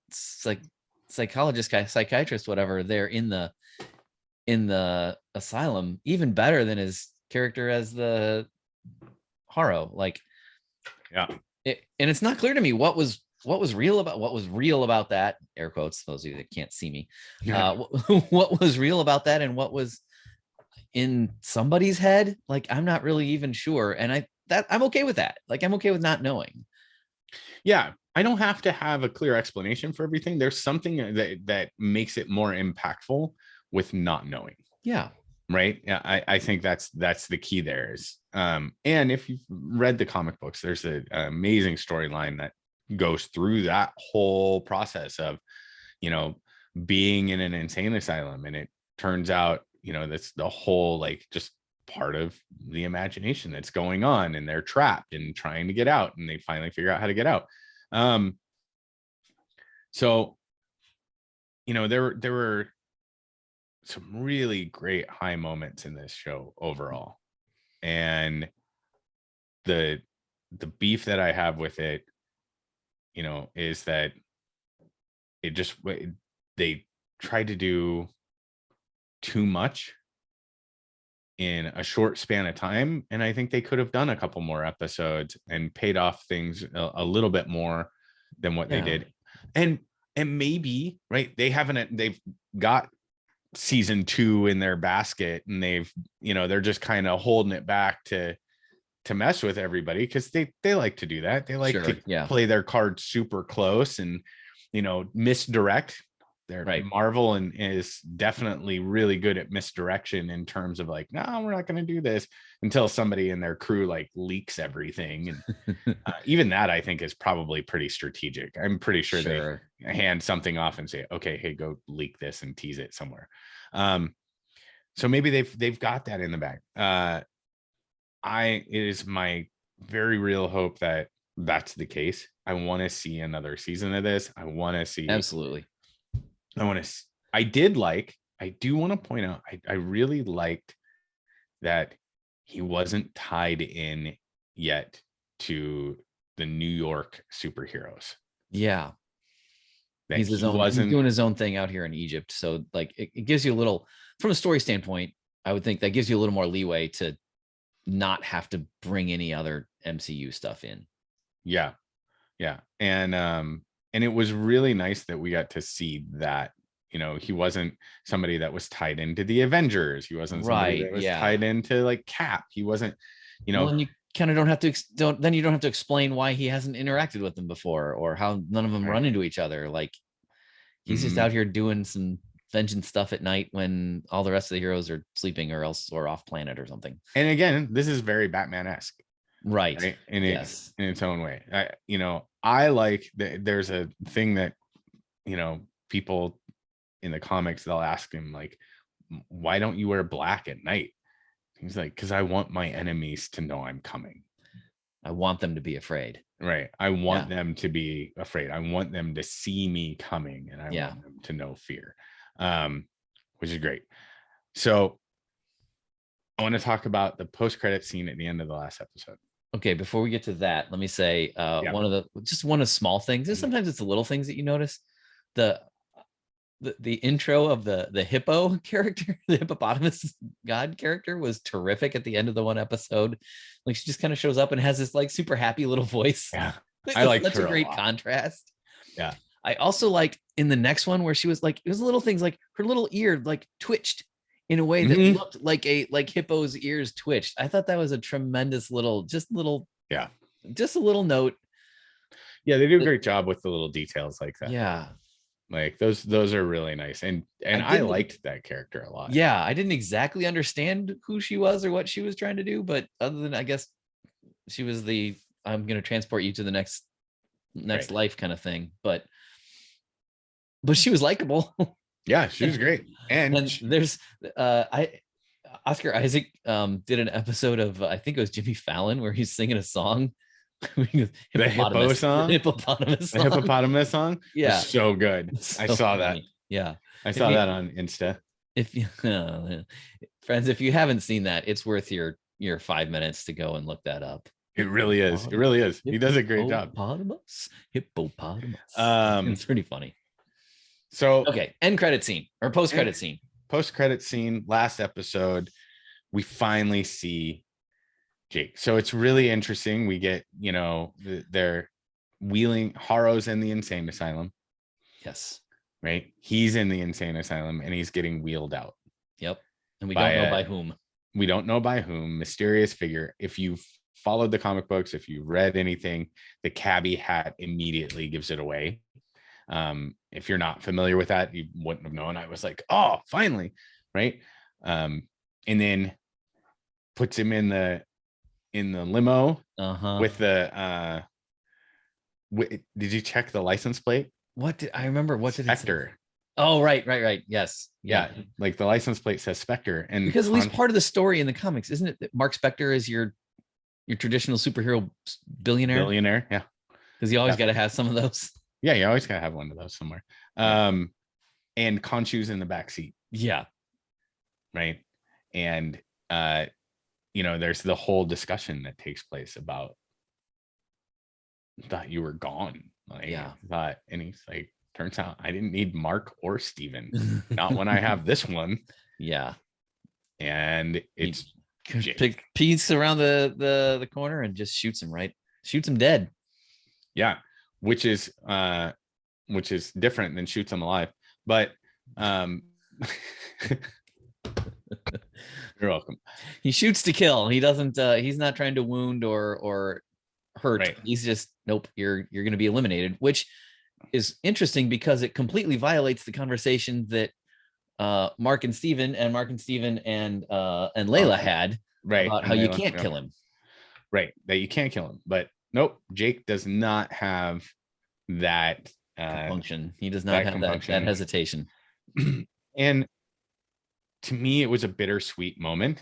psychologist guy, psychiatrist, whatever, there in the asylum, even better than his character as the Harrow. Like, yeah. And it's not clear to me what was real about that, air quotes, those of you that can't see me. What was real about that and what was in somebody's head. Like, I'm not really even sure. And I'm okay with that. Like, I'm okay with not knowing. Yeah. I don't have to have a clear explanation for everything. There's something that makes it more impactful with not knowing. Yeah. Right. Yeah. I think that's the key there is. And if you've read the comic books, there's an amazing storyline that goes through that whole process of, being in an insane asylum. And it turns out, that's the whole, like, just part of the imagination that's going on, and they're trapped and trying to get out, and they finally figure out how to get out. So, there were some really great high moments in this show overall. And the beef that I have with it, is that they tried to do too much in a short span of time. And I think they could have done a couple more episodes and paid off things a little bit more than what they did. And maybe, right, they've got season 2 in their basket, and they're just kind of holding it back to mess with everybody, because they like to do that. They like to play their cards super close and misdirect. They're right. Marvel and is definitely really good at misdirection in terms of like, no, we're not going to do this, until somebody in their crew like leaks everything. And even that, I think, is probably pretty strategic. I'm pretty sure they hand something off and say, okay, hey, go leak this and tease it somewhere. So maybe they've got that in the bag. It is my very real hope that that's the case. I want to see another season of this. I want to see. Absolutely. I do want to point out, I really liked that he wasn't tied in yet to the New York superheroes. Yeah. That He's doing his own thing out here in Egypt. So like it gives you a little, from a story standpoint, I would think that gives you a little more leeway to not have to bring any other MCU stuff in. Yeah. Yeah. And it was really nice that we got to see that. You know, he wasn't somebody that was tied into the Avengers. He wasn't somebody that was tied into like Cap. He wasn't, you know. Well, and you kind of don't have to you don't have to explain why he hasn't interacted with them before, or how none of them run into each other. Like he's just out here doing some vengeance stuff at night when all the rest of the heroes are sleeping or off planet or something. And again, this is very Batman-esque. Right. In its own way. I like that there's a thing that, people in the comics, they'll ask him like, why don't you wear black at night? He's like, because I want my enemies to know I'm coming. I want them to be afraid. Right. I want them to be afraid. I want them to see me coming, and I want them to know fear, which is great. So I want to talk about the post-credit scene at the end of the last episode. Okay, before we get to that, let me say one of the small things. And sometimes it's the little things that you notice. The intro of the hippo character, the hippopotamus god character, was terrific at the end of the one episode. Like she just kind of shows up and has this like super happy little voice. Yeah, I like such a great contrast. Yeah, I also like in the next one where she was like, it was little things like her little ear like twitched in a way that looked like hippo's ears twitched. I thought that was a tremendous just a little note. Yeah, they do a great job with the little details like that. Yeah. Like those are really nice. And I liked that character a lot. Yeah, I didn't exactly understand who she was or what she was trying to do, but other than I guess she was I'm going to transport you to the next life kind of thing. But she was likable. Yeah, she was great. And there's Oscar Isaac did an episode of I think it was Jimmy Fallon where he's singing a song. The hippopotamus song. Yeah, so good. So I saw that. Yeah, I saw that on Insta. If you friends, if you haven't seen that, it's worth your 5 minutes to go and look that up. It really is. It really is. He does a great job. Hippopotamus. It's pretty funny. So okay, end credit scene or post credit scene. Post credit scene. Last episode, we finally see Jake. So it's really interesting. We get, they're wheeling Haro's in the insane asylum. Yes. Right. He's in the insane asylum and he's getting wheeled out. Yep. And we don't know by whom. We don't know by whom. Mysterious figure. If you've followed the comic books, if you read anything, the cabbie hat immediately gives it away. If you're not familiar with that, you wouldn't have known. I was like, oh, finally. Right. And then puts him in the limo with the did you check the license plate? What did I remember? What did Spectre? It say? Oh, right. Yes. Yeah. Like the license plate says Spectre. And because at least part of the story in the comics, isn't it that Mark Spector is your traditional superhero billionaire? Yeah. Because you always got to have some of those. Yeah, you always gotta have one of those somewhere. And Khonshu's in the back seat. Yeah. Right. And there's the whole discussion that takes place about thought you were gone. And he's like, turns out I didn't need Mark or Steven. Not when I have this one. Yeah. And it's peeks around the corner and just shoots him dead. Yeah. Which is different than shoots him alive. But you're welcome. He shoots to kill. He doesn't he's not trying to wound or hurt. Right. He's just nope, you're going to be eliminated, which is interesting because it completely violates the conversation that Mark and Steven and Layla had about how you can't kill him. Right, that you can't kill him. But nope, Jake does not have that function. He does not have that hesitation. And to me, it was a bittersweet moment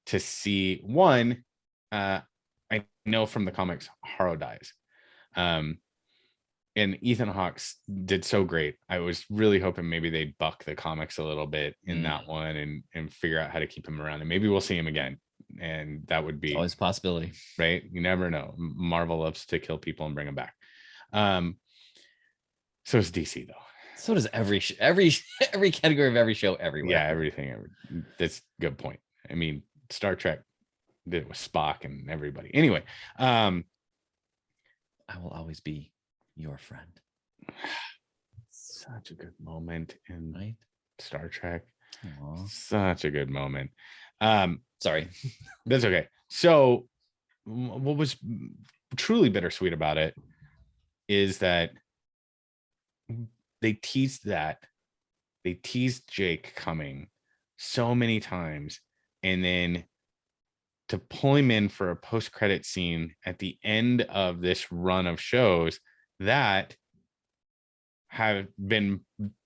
to see one. I know from the comics Harrow dies. And Ethan Hawke's did so great. I was really hoping maybe they'd buck the comics a little bit in that one and figure out how to keep him around. And maybe we'll see him again. And that would be always a possibility, right? You never know. Marvel loves to kill people and bring them back. So is DC though. So does every category of every show everywhere. Yeah, everything. That's a good point. I mean, Star Trek did it with Spock and everybody. Anyway, I will always be your friend. Such a good moment in right? Star Trek. Aww. Such a good moment. Sorry. That's okay. So what was truly bittersweet about it is that they teased Jake coming so many times, and then to pull him in for a post-credit scene at the end of this run of shows that have been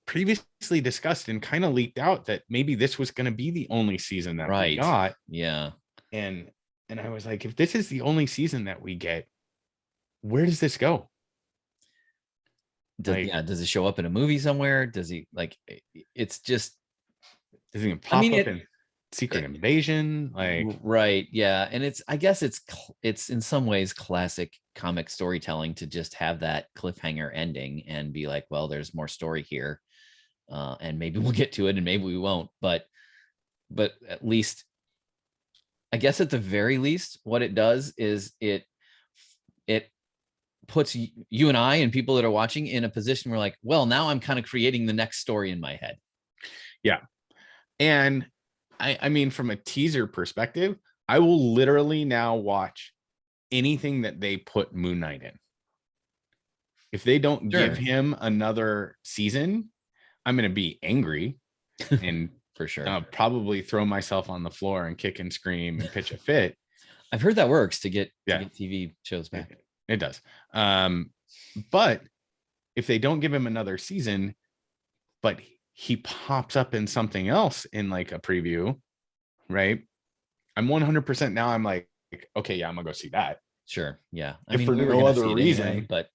previously discussed and kind of leaked out that maybe this was going to be the only season that we got. Yeah. And I was like, if this is the only season that we get, where does this go? Does it show up in a movie somewhere? Does he it's just, does he pop up in Secret Invasion? Right. Yeah. And I guess it's in some ways classic comic storytelling to just have that cliffhanger ending and be like, well, there's more story here. And maybe we'll get to it and maybe we won't, but at least, I guess at the very least, what it does is it puts you and I and people that are watching in a position where like, well, now I'm kind of creating the next story in my head. Yeah. And I mean, from a teaser perspective, I will literally now watch anything that they put Moon Knight in. If they don't give him another season, I'm going to be angry and for sure probably throw myself on the floor and kick and scream and pitch a fit. I've heard that works to get TV shows back. It does. But if they don't give him another season, but he pops up in something else in like a preview, right? I'm 100% now. I'm like, okay, yeah, I'm gonna go see that. Sure. Yeah. I mean, for no other reason, anyway, but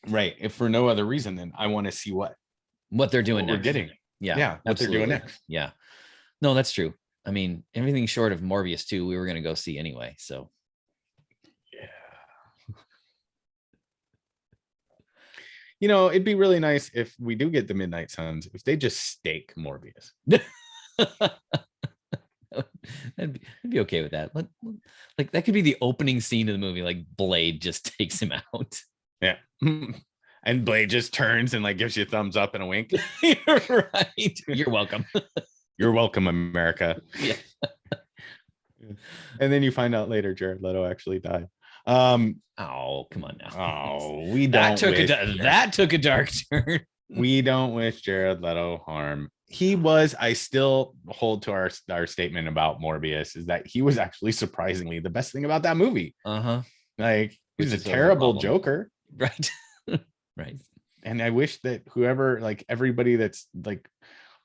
right. If for no other reason, then I want to see what they're doing next. We're getting. Yeah. What they're doing next. Yeah. No, that's true. I mean, everything short of Morbius 2, we were going to go see anyway. So yeah. You know, it'd be really nice if we do get the Midnight Suns, if they just stake Morbius. I'd be okay with that. Like that could be the opening scene of the movie. Like Blade just takes him out. Yeah. And Blade just turns and like gives you a thumbs up and a wink. You're right. You're welcome. You're welcome, America. Yeah. And then you find out later Jared Leto actually died. Oh, come on now. Oh, that took a dark turn. We don't wish Jared Leto harm. He was, I still hold to our statement about Morbius, is that he was actually surprisingly the best thing about that movie. Like, he's a terrible Joker. Right. Right. And I wish that whoever, like everybody that's like,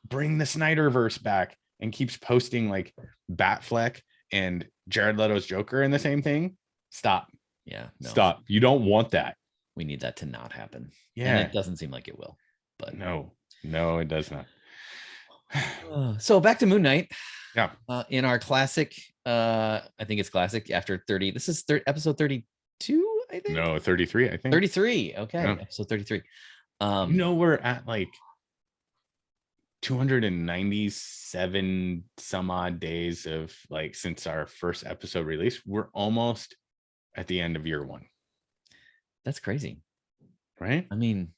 bring the Snyderverse back and keeps posting like Batfleck and Jared Leto's Joker in the same thing. Stop. Yeah. No. Stop. You don't want that. We need that to not happen. Yeah. And it doesn't seem like it will. But no, it does not. So back to Moon Knight. Yeah. In our classic, I think it's classic after 30. This is episode 32, I think. No, 33, I think. 33. Okay. Yeah. Episode 33. We're at like 297 some odd days of like since our first episode release. We're almost at the end of year one. That's crazy. Right? I mean,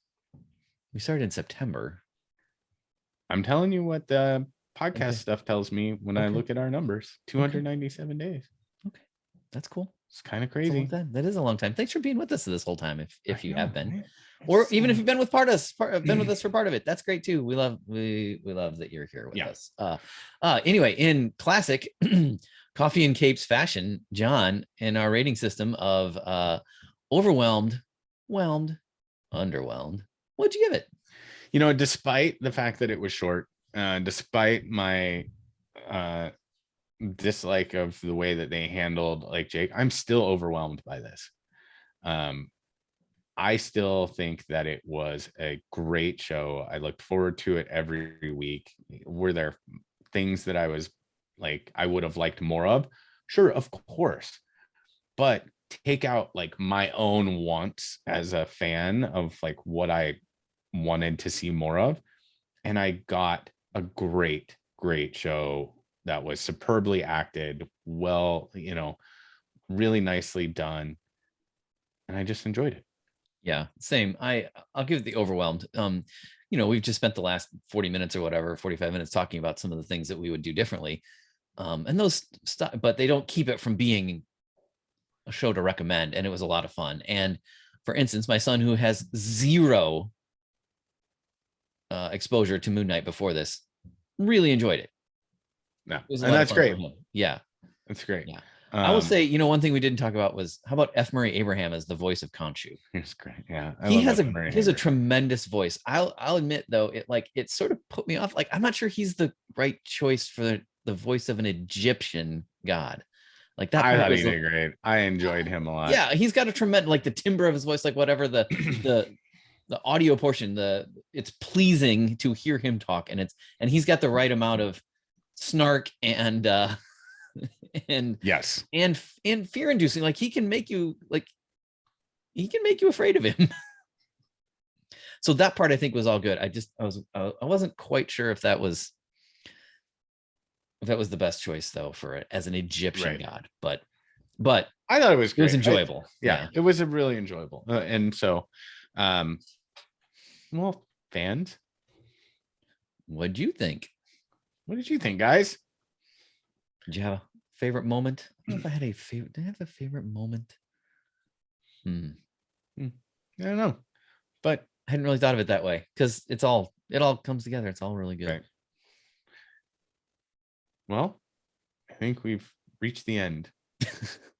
we started in September. I'm telling you what the podcast stuff tells me when I look at our numbers. 297 days. Okay. That's cool. It's kind of crazy. That is a long time. Thanks for being with us this whole time. If you have been, or even if you've been with us for part of it, that's great too. We love that you're here with us. Anyway, in classic Coffee and Capes fashion, John, in our rating system of overwhelmed, whelmed, underwhelmed, what'd you give it? Despite the fact that it was short, despite my dislike of the way that they handled like Jake. I'm still overwhelmed by this. I still think that it was a great show. I looked forward to it every week. Were there things that I was like, I would have liked more of? Sure, of course. But take out like my own wants as a fan of like what I wanted to see more of. And I got a great, great show that was superbly acted, well, really nicely done. And I just enjoyed it. Yeah, same. I'll give it the overwhelmed. We've just spent the last 40 minutes or whatever, 45 minutes talking about some of the things that we would do differently. And those stuff, but they don't keep it from being a show to recommend. And it was a lot of fun. And for instance, my son, who has zero exposure to Moon Knight before this, really enjoyed it. No, It was a and lot of that's fun for great. him. Yeah. That's great. Yeah. I will say, one thing we didn't talk about was how about F. Murray Abraham as the voice of Khonshu? It's great. Yeah. He has a tremendous voice. I'll admit though, it sort of put me off. Like, I'm not sure he's the right choice for the voice of an Egyptian god. Like that. I thought he did great. I enjoyed him a lot. Yeah, he's got a tremendous, like the timbre of his voice, like whatever the audio portion, it's pleasing to hear him talk, and he's got the right amount of snark and yes, and fear inducing. Like he can make you afraid of him. So that part I think was all good. I wasn't quite sure if that was the best choice though for it as an Egyptian god, but I thought it was great. It was enjoyable. Yeah, it was a really enjoyable. And so, well, fans, what'd you think? What did you think, guys? Did you have a favorite moment? I don't know if I had a favorite. Did I have a favorite moment? I don't know, but I hadn't really thought of it that way because it all comes together. It's all really good. Right. Well, I think we've reached the end.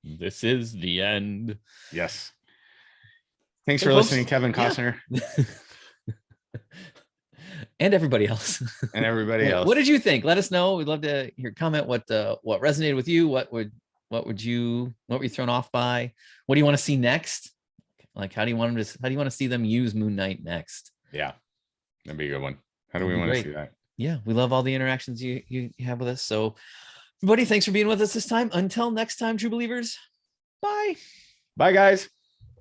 This is the end. Yes. Thanks for listening, Kevin Costner. Yeah. And everybody else. And everybody else. What did you think? Let us know. We'd love to hear comment. What resonated with you? What were you thrown off by? What do you want to see next? Like, how do you want to see them use Moon Knight next? Yeah, that'd be a good one. How do we want to see that? Yeah, we love all the interactions you have with us. So, everybody, thanks for being with us this time. Until next time, true believers. Bye. Bye, guys.